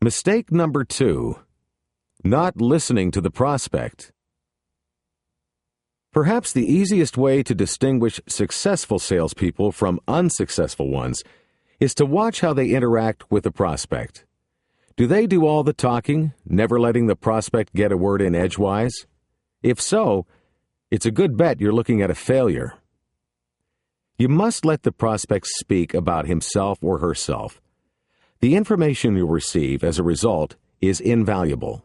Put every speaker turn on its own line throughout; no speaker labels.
Mistake number 2, not listening to the prospect. Perhaps the easiest way to distinguish successful salespeople from unsuccessful ones is to watch how they interact with the prospect. Do they do all the talking, never letting the prospect get a word in edgewise? If so, it's a good bet you're looking at a failure. You must let the prospect speak about himself or herself. The information you'll receive as a result is invaluable.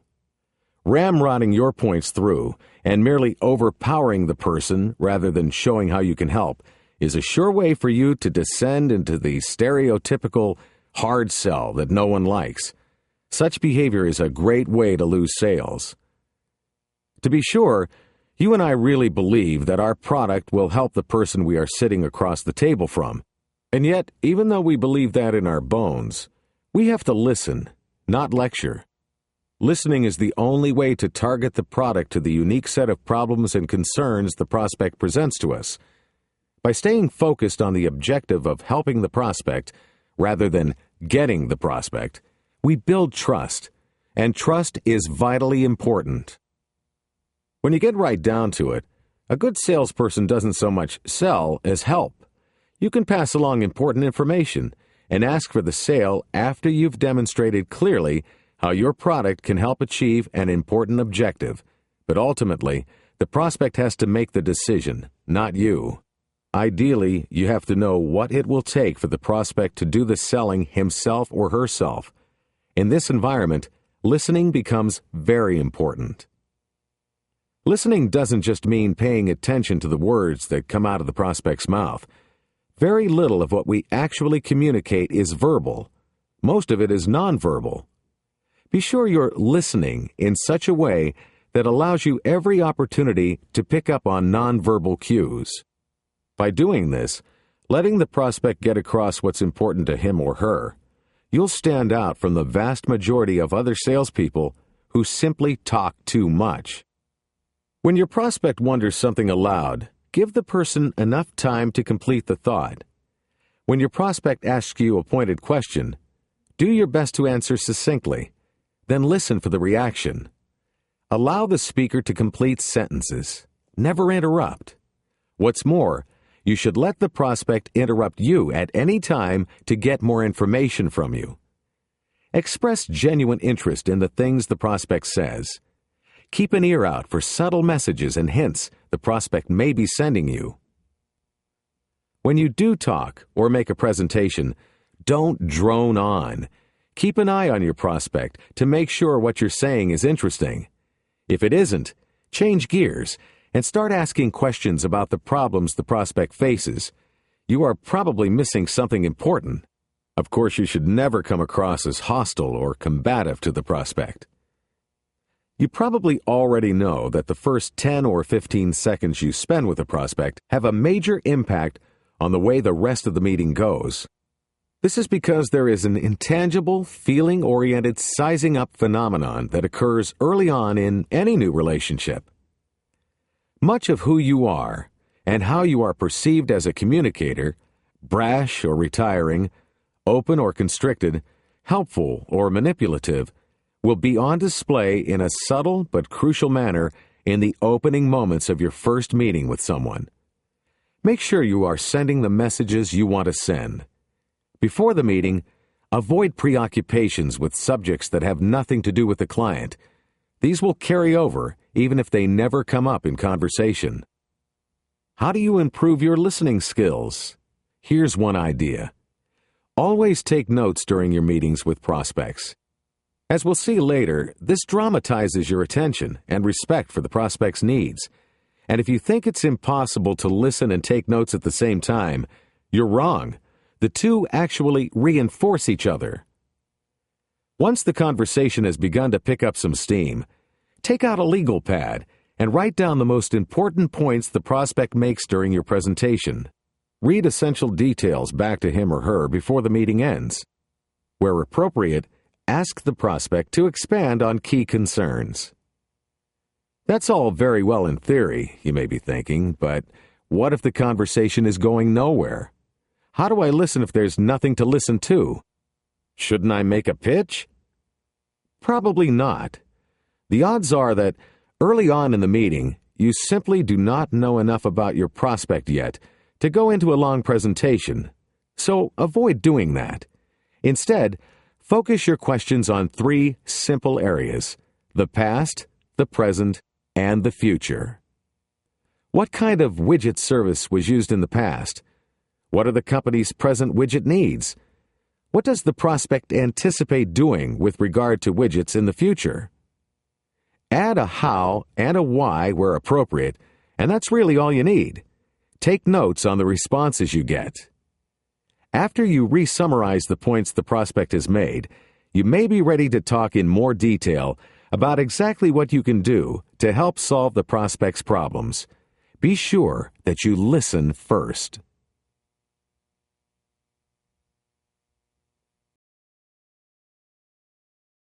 Ramrodding your points through and merely overpowering the person rather than showing how you can help is a sure way for you to descend into the stereotypical hard sell that no one likes. Such behavior is a great way to lose sales. To be sure, you and I really believe that our product will help the person we are sitting across the table from. And yet, even though we believe that in our bones, we have to listen, not lecture. Listening is the only way to target the product to the unique set of problems and concerns the prospect presents to us. By staying focused on the objective of helping the prospect, rather than getting the prospect, we build trust, and trust is vitally important. When you get right down to it, a good salesperson doesn't so much sell as help. You can pass along important information and ask for the sale after you've demonstrated clearly how your product can help achieve an important objective, but ultimately, the prospect has to make the decision, not you. Ideally, you have to know what it will take for the prospect to do the selling himself or herself. In this environment, listening becomes very important. Listening doesn't just mean paying attention to the words that come out of the prospect's mouth. Very little of what we actually communicate is verbal. Most of it is nonverbal. Be sure you're listening in such a way that allows you every opportunity to pick up on nonverbal cues. By doing this, letting the prospect get across what's important to him or her, you'll stand out from the vast majority of other salespeople who simply talk too much. When your prospect wonders something aloud, give the person enough time to complete the thought. When your prospect asks you a pointed question, do your best to answer succinctly. Then listen for the reaction. Allow the speaker to complete sentences. Never interrupt. What's more, you should let the prospect interrupt you at any time to get more information from you. Express genuine interest in the things the prospect says. Keep an ear out for subtle messages and hints the prospect may be sending you. When you do talk or make a presentation, don't drone on. Keep an eye on your prospect to make sure what you're saying is interesting. If it isn't, change gears and start asking questions about the problems the prospect faces. You are probably missing something important. Of course, you should never come across as hostile or combative to the prospect. You probably already know that the first 10 or 15 seconds you spend with a prospect have a major impact on the way the rest of the meeting goes. This is because there is an intangible, feeling-oriented sizing-up phenomenon that occurs early on in any new relationship. Much of who you are and how you are perceived as a communicator, brash or retiring, open or constricted, helpful or manipulative, will be on display in a subtle but crucial manner in the opening moments of your first meeting with someone. Make sure you are sending the messages you want to send. Before the meeting, avoid preoccupations with subjects that have nothing to do with the client. These will carry over even if they never come up in conversation. How do you improve your listening skills? Here's one idea. Always take notes during your meetings with prospects. As we'll see later, this dramatizes your attention and respect for the prospect's needs. And if you think it's impossible to listen and take notes at the same time, you're wrong. The two actually reinforce each other. Once the conversation has begun to pick up some steam, take out a legal pad and write down the most important points the prospect makes during your presentation. Read essential details back to him or her before the meeting ends. Where appropriate, ask the prospect to expand on key concerns. That's all very well in theory, you may be thinking, but what if the conversation is going nowhere? How do I listen if there's nothing to listen to? Shouldn't I make a pitch? Probably not. The odds are that early on in the meeting, you simply do not know enough about your prospect yet to go into a long presentation, so avoid doing that. Instead, focus your questions on 3 simple areas: the past, the present, and the future. What kind of widget service was used in the past? What are the company's present widget needs? What does the prospect anticipate doing with regard to widgets in the future? Add a how and a why where appropriate, and that's really all you need. Take notes on the responses you get. After you re-summarize the points the prospect has made, you may be ready to talk in more detail about exactly what you can do to help solve the prospect's problems. Be sure that you listen first.